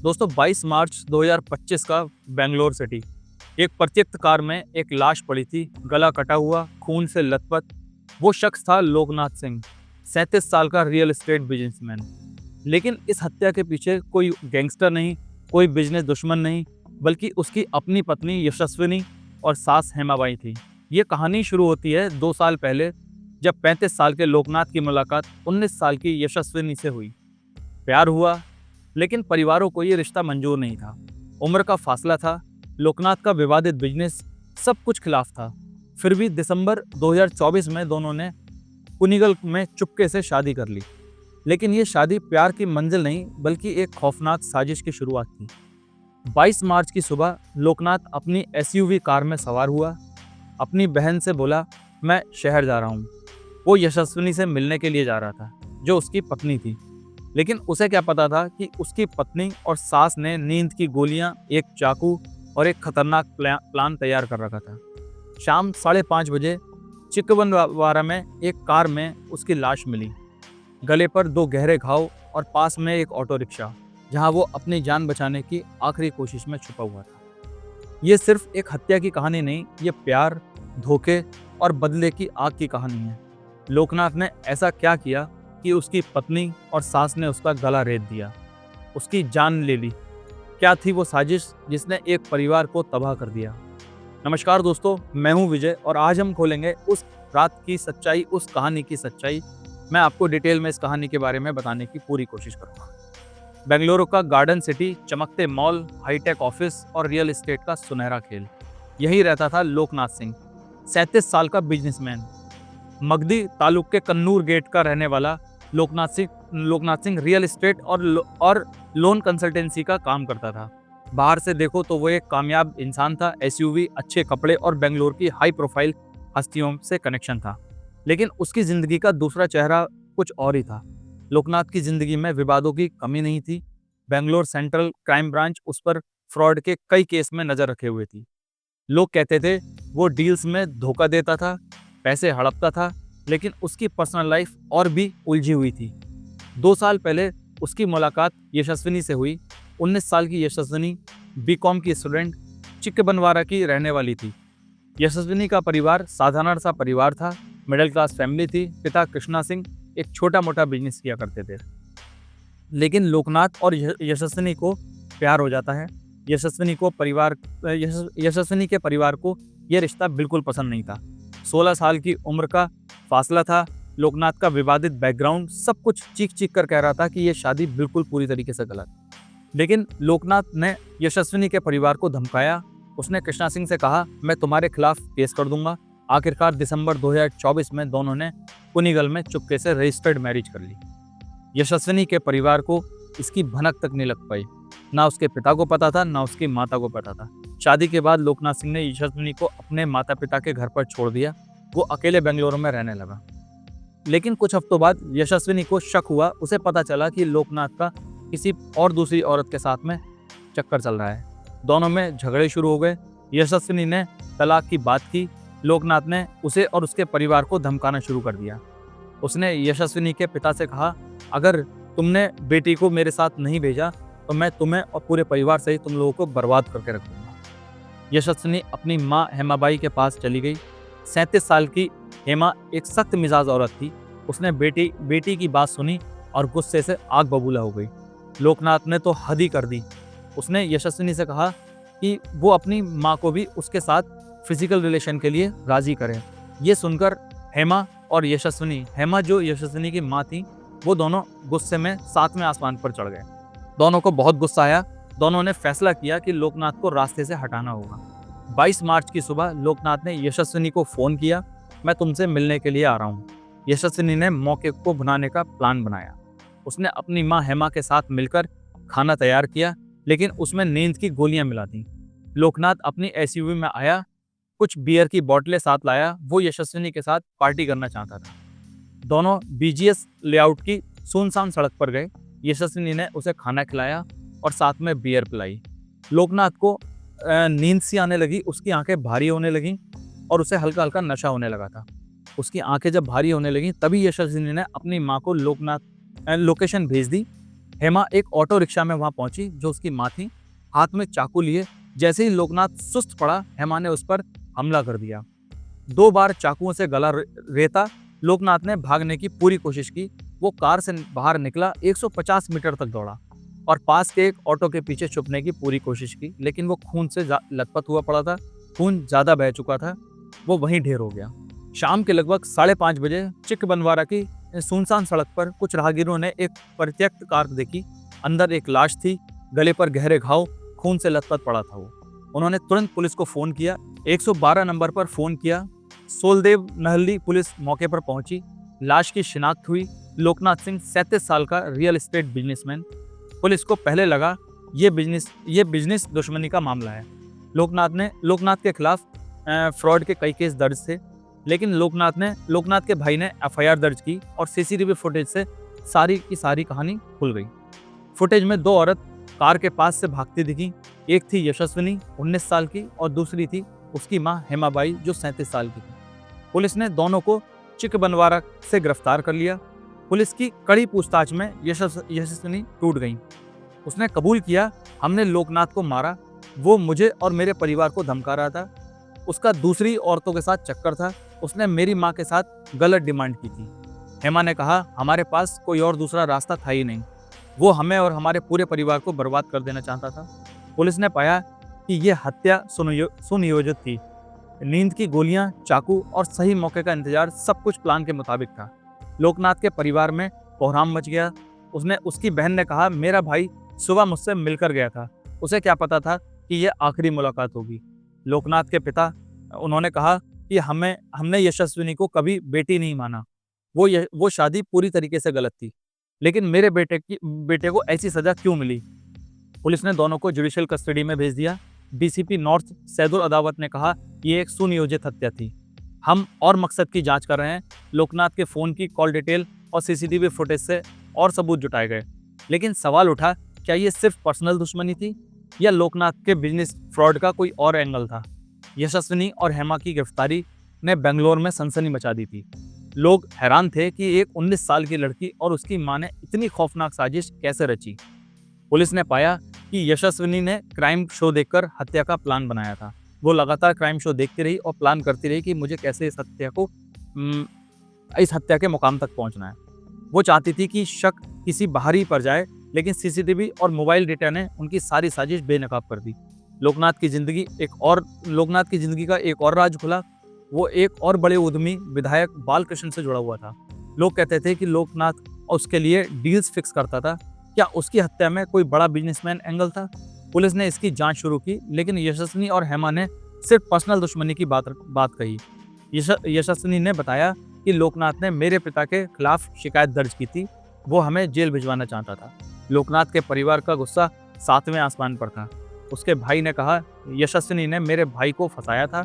दोस्तों 22 मार्च 2025 का बेंगलोर सिटी। एक प्रत्येक कार में एक लाश पड़ी थी, गला कटा हुआ, खून से लथपथ। वो शख्स था लोकनाथ सिंह, 37 साल का रियल एस्टेट बिजनेसमैन। लेकिन इस हत्या के पीछे कोई गैंगस्टर नहीं, कोई बिजनेस दुश्मन नहीं, बल्कि उसकी अपनी पत्नी यशस्विनी और सास हेमाबाई थी। ये कहानी शुरू होती है 2 साल पहले, जब 35 साल के लोकनाथ की मुलाकात 19 साल की यशस्विनी से हुई। प्यार हुआ, लेकिन परिवारों को ये रिश्ता मंजूर नहीं था। उम्र का फासला था, लोकनाथ का विवादित बिजनेस, सब कुछ खिलाफ था। फिर भी दिसंबर 2024 में दोनों ने कुनिगल में चुपके से शादी कर ली। लेकिन ये शादी प्यार की मंजिल नहीं, बल्कि एक खौफनाक साजिश की शुरुआत थी। 22 मार्च की सुबह लोकनाथ अपनी एसयूवी कार में सवार हुआ। अपनी बहन से बोला, मैं शहर जा रहा हूँ। वो यशस्विनी से मिलने के लिए जा रहा था, जो उसकी पत्नी थी। लेकिन उसे क्या पता था कि उसकी पत्नी और सास ने नींद की गोलियां, एक चाकू और एक खतरनाक प्लान तैयार कर रखा था। शाम 5:30 बजे चिकबंदवारा में एक कार में उसकी लाश मिली। गले पर 2 गहरे घाव और पास में एक ऑटो रिक्शा, जहां वो अपनी जान बचाने की आखिरी कोशिश में छुपा हुआ था। ये सिर्फ एक हत्या की कहानी नहीं, ये प्यार, धोखे और बदले की आग की कहानी है। लोकनाथ ने ऐसा क्या किया कि उसकी पत्नी और सास ने उसका गला रेत दिया, उसकी जान ले ली? क्या थी वो साजिश जिसने एक परिवार को तबाह कर दिया? नमस्कार दोस्तों, मैं हूं विजय और आज हम खोलेंगे उस रात की सच्चाई, उस कहानी की सच्चाई। मैं आपको डिटेल में इस कहानी के बारे में बताने की पूरी कोशिश करूंगा। बेंगलुरु का गार्डन सिटी, चमकते मॉल, हाईटेक ऑफिस और रियल एस्टेट का सुनहरा खेल, यही रहता था लोकनाथ सिंह, 37 साल का बिजनेसमैन। मगधी तालुक के कन्नूर गेट का रहने वाला लोकनाथ सिंह रियल एस्टेट और लोन कंसल्टेंसी का काम करता था। बाहर से देखो तो वो एक कामयाब इंसान था, एसयूवी, अच्छे कपड़े और बेंगलोर की हाई प्रोफाइल हस्तियों से कनेक्शन था। लेकिन उसकी जिंदगी का दूसरा चेहरा कुछ और ही था। लोकनाथ की जिंदगी में विवादों की कमी नहीं थी। बेंगलोर सेंट्रल क्राइम ब्रांच उस पर फ्रॉड के कई केस में नजर रखे हुए थी। लोग कहते थे वो डील्स में धोखा देता था, पैसे हड़पता था, लेकिन उसकी पर्सनल लाइफ और भी उलझी हुई थी। 2 साल पहले उसकी मुलाकात यशस्विनी से हुई। 19 साल की यशस्विनी बीकॉम की स्टूडेंट, चिक्कबंदवारा की रहने वाली थी। यशस्विनी का परिवार साधारण सा परिवार था, मिडिल क्लास फैमिली थी। पिता कृष्णा सिंह एक छोटा मोटा बिजनेस किया करते थे। लेकिन लोकनाथ और यशस्विनी को प्यार हो जाता है। यशस्विनी के परिवार को यह रिश्ता बिल्कुल पसंद नहीं था। 16 साल की उम्र का फासला था, लोकनाथ का विवादित बैकग्राउंड, सब कुछ चीख चीख कर कह रहा था कि यह शादी बिल्कुल पूरी तरीके से गलत। लेकिन लोकनाथ ने यशस्विनी के परिवार को धमकाया। उसने कृष्णा सिंह से कहा, मैं तुम्हारे खिलाफ केस कर दूंगा। आखिरकार दिसंबर 2024 में दोनों ने कुनिगल में चुपके से रजिस्टर्ड मैरिज कर ली। यशस्विनी के परिवार को इसकी भनक तक नहीं लग पाई। ना उसके पिता को पता था, ना उसकी माता को पता था। शादी के बाद लोकनाथ सिंह ने यशस्विनी को अपने माता पिता के घर पर छोड़ दिया। वो अकेले बेंगलुरु में रहने लगा। लेकिन कुछ हफ्तों बाद यशस्विनी को शक हुआ। उसे पता चला कि लोकनाथ का किसी और दूसरी औरत के साथ में चक्कर चल रहा है। दोनों में झगड़े शुरू हो गए। यशस्विनी ने तलाक की बात की। लोकनाथ ने उसे और उसके परिवार को धमकाना शुरू कर दिया। उसने यशस्विनी के पिता से कहा, अगर तुमने बेटी को मेरे साथ नहीं भेजा तो मैं तुम्हें और पूरे परिवार सहित तुम लोगों को बर्बाद करके रख दूंगा। यशस्विनी अपनी माँ हेमाबाई के पास चली गई। 37 साल की हेमा एक सख्त मिजाज औरत थी। उसने बेटी की बात सुनी और गुस्से से आग बबूला हो गई। लोकनाथ ने तो हद ही कर दी। उसने यशस्विनी से कहा कि वो अपनी माँ को भी उसके साथ फिजिकल रिलेशन के लिए राजी करें। ये सुनकर हेमा और यशस्विनी, हेमा जो यशस्विनी की माँ थी, वो दोनों गुस्से में 7वें आसमान पर चढ़ गए। दोनों को बहुत गुस्सा आया। दोनों ने फैसला किया कि लोकनाथ को रास्ते से हटाना होगा। 22 मार्च की सुबह लोकनाथ ने यशस्विनी को फोन किया, मैं तुमसे मिलने के लिए आ रहा हूँ। यशस्विनी ने मौके को भुनाने का प्लान बनाया। उसने अपनी माँ हेमा के साथ मिलकर खाना तैयार किया, लेकिन उसमें नींद की गोलियां मिला दी। लोकनाथ अपनी एसयूवी में आया, कुछ बियर की बोतलें साथ लाया। वो यशस्विनी के साथ पार्टी करना चाहता था। दोनों बीजीएस लेआउट की सुनसान सड़क पर गए। यशस्विनी ने उसे खाना खिलाया और साथ में बियर पिलाई। लोकनाथ को नींद सी आने लगी, उसकी आंखें भारी होने लगीं और उसे हल्का हल्का नशा होने लगा था। उसकी आंखें जब भारी होने लगीं तभी यशस्विनी ने अपनी माँ को लोकेशन भेज दी। हेमा एक ऑटो रिक्शा में वहां पहुंची जो उसकी माँ थी, हाथ में चाकू लिए। जैसे ही लोकनाथ सुस्त पड़ा, हेमा ने उस पर हमला कर दिया। 2 बार चाकुओं से गला रेता। लोकनाथ ने भागने की पूरी कोशिश की। वो कार से बाहर निकला, 150 मीटर तक दौड़ा और पास के एक ऑटो के पीछे छुपने की पूरी कोशिश की, लेकिन वो खून से लथपथ हुआ पड़ा था। खून ज्यादा बह चुका था। वो वहीं ढेर हो गया। शाम के लगभग 5:30 बजे चिकबनवारा की सुनसान सड़क पर कुछ राहगीरों ने एक परित्यक्त कार देखी। अंदर एक लाश थी, गले पर गहरे घाव, खून से लथपथ पड़ा था वो। उन्होंने तुरंत पुलिस को फोन किया, 112 नंबर पर फोन किया। सोलदेव नहल्ली पुलिस मौके पर पहुंची। लाश की शिनाख्त हुई। लोकनाथ सिंह 37 साल का रियल एस्टेट बिजनेसमैन। पुलिस को पहले लगा ये बिजनेस दुश्मनी का मामला है। लोकनाथ के खिलाफ फ्रॉड के कई केस दर्ज थे, लेकिन लोकनाथ के भाई ने एफआईआर दर्ज की और सीसीटीवी फुटेज से सारी की सारी कहानी खुल गई। फुटेज में 2 औरत कार के पास से भागती दिखी। एक थी यशस्विनी, 19 साल की, और दूसरी थी उसकी मां हेमाबाई, जो 37 साल की थी। पुलिस ने दोनों को चिकबनवारा से गिरफ्तार कर लिया। पुलिस की कड़ी पूछताछ में यशस्विनी टूट गई। उसने कबूल किया, हमने लोकनाथ को मारा। वो मुझे और मेरे परिवार को धमका रहा था। उसका दूसरी औरतों के साथ चक्कर था। उसने मेरी माँ के साथ गलत डिमांड की थी। हेमा ने कहा, हमारे पास कोई और दूसरा रास्ता था ही नहीं। वो हमें और हमारे पूरे परिवार को बर्बाद कर देना चाहता था। पुलिस ने पाया कि यह हत्या सुनियोजित थी। नींद की गोलियां, चाकू और सही मौके का इंतजार, सब कुछ प्लान के मुताबिक था। लोकनाथ के परिवार में कोहराम मच गया। उसकी बहन ने कहा, मेरा भाई सुबह मुझसे मिलकर गया था, उसे क्या पता था कि यह आखिरी मुलाकात होगी। लोकनाथ के पिता, उन्होंने कहा कि हमने यशस्विनी को कभी बेटी नहीं माना। वो शादी पूरी तरीके से गलत थी, लेकिन मेरे बेटे को ऐसी सजा क्यों मिली। पुलिस ने दोनों को जुडिशियल कस्टडी में भेज दिया। डीसीपी नॉर्थ सैदुल अदावत ने कहा, यह एक सुनियोजित हत्या थी। हम और मकसद की जांच कर रहे हैं। लोकनाथ के फोन की कॉल डिटेल और सीसीटीवी फुटेज से और सबूत जुटाए गए। लेकिन सवाल उठा, क्या ये सिर्फ पर्सनल दुश्मनी थी या लोकनाथ के बिजनेस फ्रॉड का कोई और एंगल था। यशस्विनी और हेमा की गिरफ्तारी ने बेंगलोर में सनसनी मचा दी थी। लोग हैरान थे कि एक 19 साल की लड़की और उसकी मां ने इतनी खौफनाक साजिश कैसे रची। पुलिस ने पाया कि यशस्विनी ने क्राइम शो देखकर हत्या का प्लान बनाया था। वो लगातार क्राइम शो देखती रही और प्लान करती रही कि मुझे कैसे इस हत्या के मुकाम तक पहुंचना है। वो चाहती थी कि शक किसी बाहरी पर जाए, लेकिन सीसीटीवी और मोबाइल डेटा ने उनकी सारी साजिश बेनकाब कर दी। लोकनाथ की जिंदगी का एक और राज खुला। वो एक और बड़े उद्यमी विधायक बालकृष्ण से जुड़ा हुआ था। लोग कहते थे कि लोकनाथ उसके लिए डील्स फिक्स करता था। क्या उसकी हत्या में कोई बड़ा बिजनेसमैन एंगल था? पुलिस ने इसकी जांच शुरू की, लेकिन यशस्विनी और हेमा ने सिर्फ पर्सनल दुश्मनी की बात कही। यशस्विनी ने बताया कि लोकनाथ ने मेरे पिता के खिलाफ शिकायत दर्ज की थी। वो हमें जेल भिजवाना चाहता था। लोकनाथ के परिवार का गुस्सा 7वें आसमान पर था। उसके भाई ने कहा, यशस्विनी ने मेरे भाई को फंसाया था।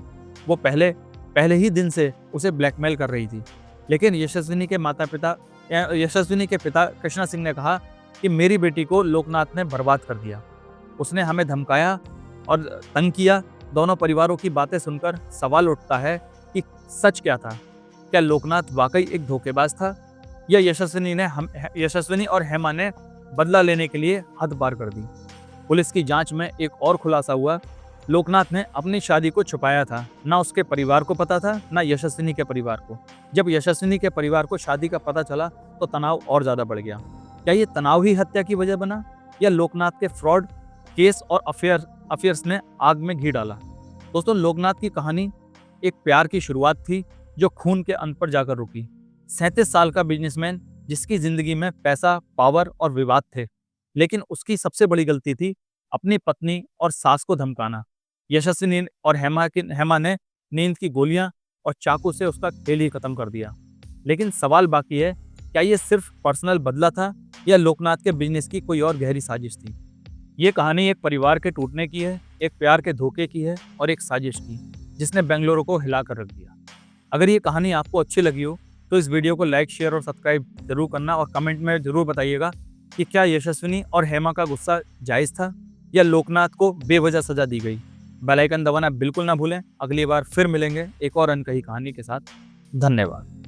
वो पहले ही दिन से उसे ब्लैकमेल कर रही थी। लेकिन यशस्विनी के पिता कृष्णा सिंह ने कहा कि मेरी बेटी को लोकनाथ ने बर्बाद कर दिया। उसने हमें धमकाया और तंग किया। दोनों परिवारों की बातें सुनकर सवाल उठता है कि सच क्या था। क्या लोकनाथ वाकई एक धोखेबाज था या यशस्विनी और हेमा ने बदला लेने के लिए हद पार कर दी। पुलिस की जांच में एक और खुलासा हुआ। लोकनाथ ने अपनी शादी को छुपाया था। ना उसके परिवार को पता था, ना यशस्विनी के परिवार को। जब यशस्विनी के परिवार को शादी का पता चला तो तनाव और ज्यादा बढ़ गया। क्या ये तनाव ही हत्या की वजह बना या लोकनाथ के फ्रॉड केस और अफेयर्स ने आग में घी डाला? दोस्तों, लोकनाथ की कहानी एक प्यार की शुरुआत थी जो खून के अंत पर जाकर रुकी। 37 साल का बिजनेसमैन जिसकी जिंदगी में पैसा, पावर और विवाद थे, लेकिन उसकी सबसे बड़ी गलती थी अपनी पत्नी और सास को धमकाना। यशस्विनी और हेमा ने नींद की गोलियां और चाकू से उसका खेल ही खत्म कर दिया। लेकिन सवाल बाकी है, क्या ये सिर्फ पर्सनल बदला था या लोकनाथ के बिजनेस की कोई और गहरी साजिश थी? ये कहानी एक परिवार के टूटने की है, एक प्यार के धोखे की है और एक साजिश की, जिसने बेंगलुरु को हिला कर रख दिया। अगर ये कहानी आपको अच्छी लगी हो तो इस वीडियो को लाइक, शेयर और सब्सक्राइब जरूर करना और कमेंट में जरूर बताइएगा कि क्या यशस्विनी और हेमा का गुस्सा जायज़ था या लोकनाथ को बेवजह सजा दी गई। बेल आइकन दबाना बिल्कुल ना भूलें। अगली बार फिर मिलेंगे एक और अनकही कहानी के साथ। धन्यवाद।